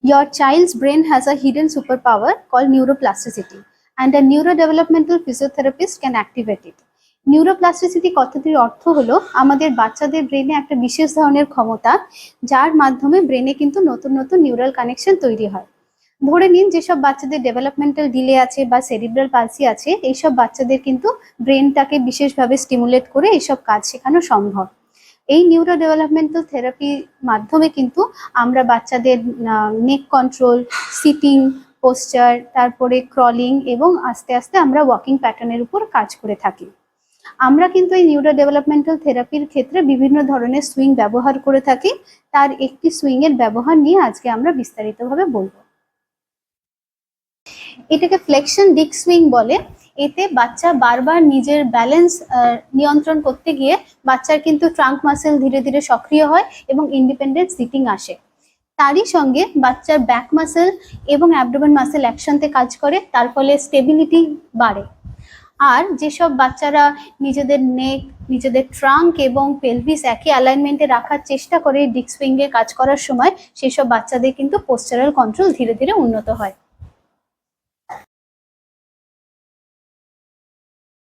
Your child's brain has a hidden superpower called neuroplasticity, and a neurodevelopmental physiotherapist can activate it. Neuroplasticity কথাটির অর্থ হলো আমাদের বাচ্চাদের ব্রেনে একটা বিশেষ ধরনের ক্ষমতা, যার মাধ্যমে ব্রেনে কিন্তু নতুন নতুন নিউরাল কানেকশন তৈরি হয়। ধরে নিন যেসব বাচ্চাদের ডেভেলপমেন্টাল ডিলে আছে বা সেরিব্রাল পালসি আছে, এইসব বাচ্চাদের কিন্তু ব্রেনটাকে বিশেষভাবে স্টিমুলেট করে এইসব কাজ শেখানো সম্ভব। এই নিউরো ডেভেলপমেন্টাল থেরাপির মাধ্যমে কিন্তু আমরা বাচ্চাদের নেক কন্ট্রোল, সিটিং পোস্চার, তারপরে ক্রলিং এবং আস্তে আস্তে আমরা ওয়াকিং প্যাটার্নের উপর কাজ করে থাকি। আমরা কিন্তু এই নিউরো ডেভেলপমেন্টাল থেরাপির ক্ষেত্রে বিভিন্ন ধরনের সুইং ব্যবহার করে থাকি। তার একটি সুইং এর ব্যবহার নিয়ে আজকে আমরা বিস্তারিতভাবে বলবো। এটাকে ফ্লেকশন ডিক সুইং বলে। এতে বাচ্চা বারবার নিজের ব্যালেন্স নিয়ন্ত্রণ করতে গিয়ে বাচ্চার কিন্তু ট্রাঙ্ক মাসেল ধীরে ধীরে সক্রিয় হয় এবং ইন্ডিপেন্ডেন্ট সিটিং আসে। তারই সঙ্গে বাচ্চার ব্যাক মাসেল এবং অ্যাবডোমেন মাসেল একসাথে কাজ করে, তার ফলে স্টেবিলিটি বাড়ে। আর যেসব বাচ্চারা নিজেদের নেক, নিজেদের ট্রাঙ্ক এবং পেলভিস একই অ্যালাইনমেন্টে রাখার চেষ্টা করে ডিক সুইংয়ে কাজ করার সময়, সেসব বাচ্চাদের কিন্তু পোস্চারাল কন্ট্রোল ধীরে ধীরে উন্নত হয়।